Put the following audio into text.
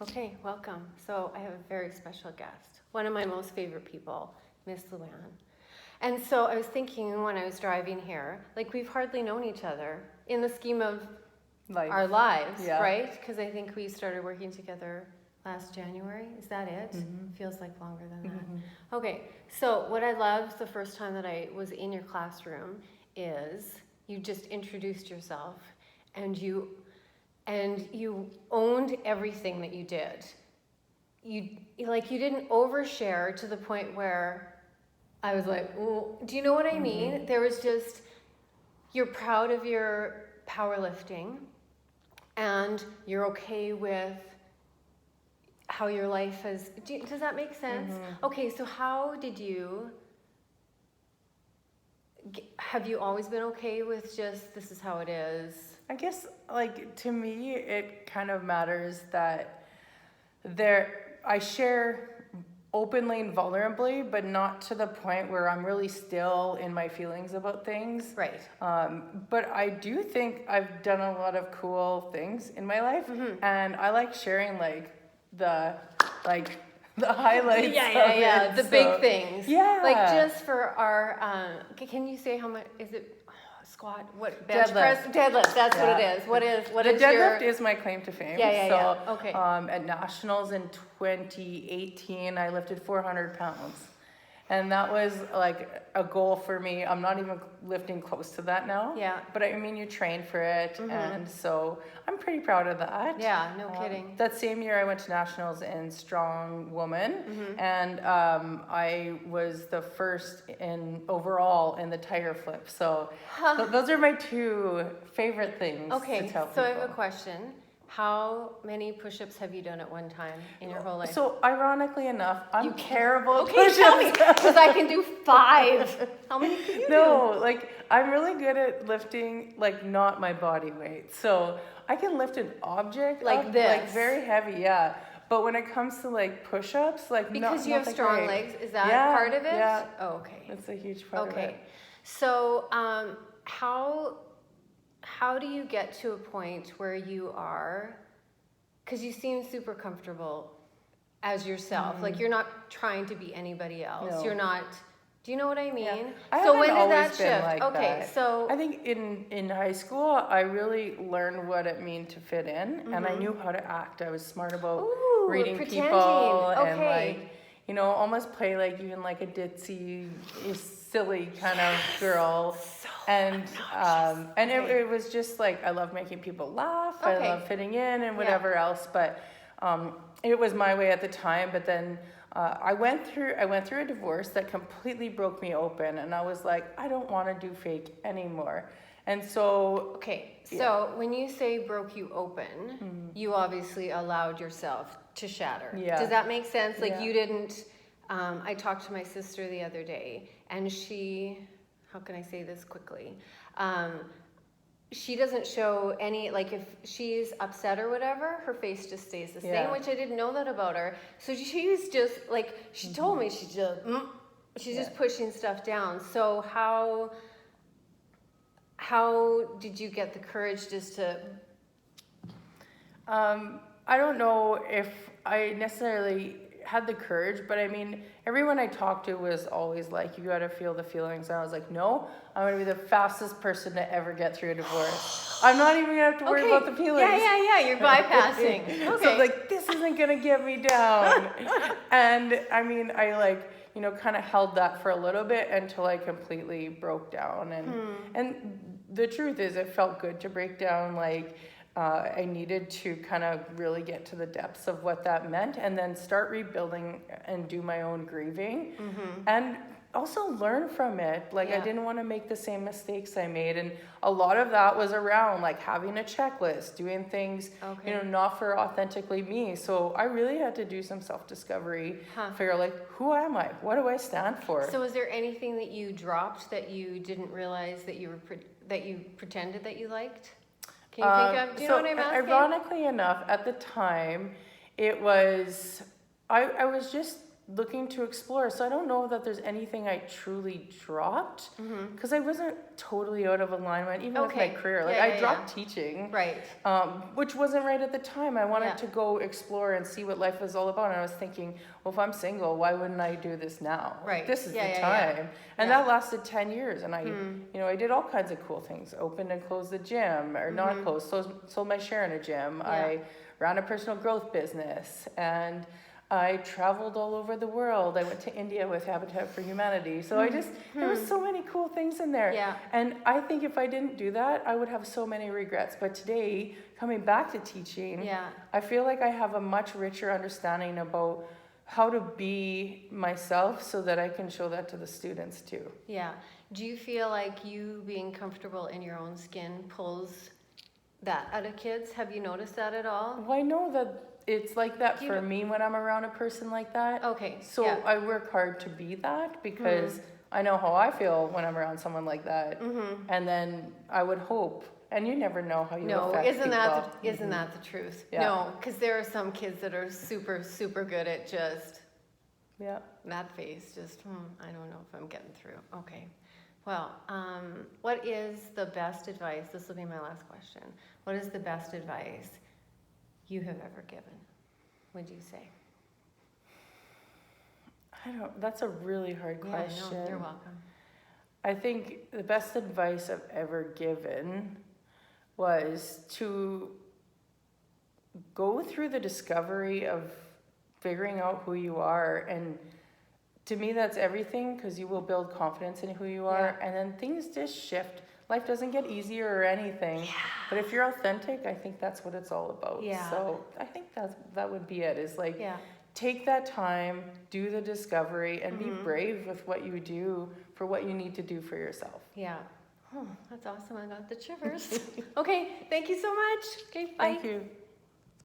Okay, welcome. So I have a very special guest, one of my most favorite people, Miss Luann. And so I was thinking when I was driving here, like we've hardly known each other in the scheme of our lives, Yeah. right? Because I think we started working together last January. Is that it? Mm-hmm. Feels like longer than that. Mm-hmm. Okay, so what I loved the first time that I was in your classroom is you just introduced yourself and you owned everything that you did. You didn't overshare to the point where I was like, ooh, do you know what I mean? Mm-hmm. There was just, you're proud of your powerlifting and you're okay with how your life has, does that make sense? Mm-hmm. Okay, so how did have you always been okay with just, this is how it is? I guess, like, to me, it kind of matters that I share openly and vulnerably, but not to the point where I'm really still in my feelings about things. Right. But I do think I've done a lot of cool things in my life, and I like sharing the highlights. Yeah, the big things. Yeah. Like just for our, can you say how much, is it squat, what, bench Deadlift. press? Deadlift, that's what Yeah. it is. What The is deadlift your... is my claim to fame. Yeah. So, Okay. at nationals in 2018, I lifted 400 pounds. And that was like a goal for me. I'm not even lifting close to that now. Yeah. But I mean, you train for it. And so I'm pretty proud of that. Yeah, no kidding. That same year I went to nationals in strong woman. And I was the first in overall in the tire flip. So those are my two favorite things to tell people. So I have a question. How many push-ups have you done at one time in your whole life? So ironically enough, I'm terrible at Okay, tell me, push-ups. because I can do 5. How many can you do? No, like I'm really good at lifting, like not my body weight. So I can lift an object Like up, this. like very heavy, yeah. But when it comes to like push-ups, like Because you not have that strong great. legs, is that Yeah, part of it? Yeah. Oh, okay. That's a huge part of it. Okay. So, how do you get to a point where you are, because you seem super comfortable as yourself, like you're not trying to be anybody else. No. You're not, do you know what I mean? Yeah. I So haven't when did always that been shift? like Okay, that. so I think in high school, I really learned what it meant to fit in, and I knew how to act. I was smart about reading pretending. people and Okay. like, almost play like even like a ditzy, silly kind of girl. And it was just like I love making people laugh. I love fitting in and whatever else. But it was my way at the time. But then I went through a divorce that completely broke me open, and I was like, I don't want to do fake anymore. And so so when you say broke you open, you obviously allowed yourself to shatter. Yeah. Does that make sense? Like Yeah. you didn't. I talked to my sister the other day, and she. How can I say this quickly? She doesn't show any, like if she's upset or whatever, her face just stays the same, which I didn't know that about her. So she's just like, she told me she's just pushing stuff down. So how did you get the courage just to? I don't know if I necessarily had the courage, but I mean, everyone I talked to was always like, you got to feel the feelings. And I was like, no, I'm going to be the fastest person to ever get through a divorce. I'm not even going to have to worry about the feelings. Yeah, you're bypassing. Okay. So like, this isn't going to get me down. And I mean, I kind of held that for a little bit until I completely broke down. And the truth is, it felt good to break down. Like, I needed to kind of really get to the depths of what that meant and then start rebuilding and do my own grieving and also learn from it. Like I didn't want to make the same mistakes I made. And a lot of that was around like having a checklist, doing things, not for authentically me. So I really had to do some self-discovery, figure out like, who am I? What do I stand for? So was there anything that you dropped that you didn't realize that you pretended that you liked? Can you think of, do you know what I'm asking? Ironically enough, at the time, it was, I was just looking to explore. So I don't know that there's anything I truly dropped because I wasn't totally out of alignment, even with my career. Like I dropped teaching, Right. which wasn't right at the time. I wanted Yeah. to go explore and see what life was all about. And I was thinking, well, if I'm single, why wouldn't I do this now? Right. This is Yeah, the yeah, time. And that lasted 10 years. And I, you know, I did all kinds of cool things. Opened and closed the gym, or not closed, sold my share in a gym. Yeah. I ran a personal growth business, and I traveled all over the world. I went to India with Habitat for Humanity. So I just, there was so many cool things in there. Yeah. And I think if I didn't do that, I would have so many regrets. But today, coming back to teaching, I feel like I have a much richer understanding about how to be myself so that I can show that to the students too. Yeah. Do you feel like you being comfortable in your own skin pulls that out of kids? Have you noticed that at all? Well, I know that it's like that for me when I'm around a person like that. Okay. So I work hard to be that because I know how I feel when I'm around someone like that. And then I would hope, and you never know how you affect isn't people. isn't that the truth? Yeah. No, because there are some kids that are super, super good at just that face. Just I don't know if I'm getting through. Okay. Well, what is the best advice? This will be my last question. What is the best advice you have ever given, would you say? That's a really hard question. Yeah, no, you're welcome. I think the best advice I've ever given was to go through the discovery of figuring out who you are. And to me, that's everything, because you will build confidence in who you are. And then things just shift. Life doesn't get easier or anything. But if you're authentic, I think that's what it's all about. So I think that would be it, is like, take that time, do the discovery, and be brave with what you do for what you need to do for yourself. Yeah. Oh, that's awesome. I got the shivers. Okay, thank you so much. Okay, bye. Thank you.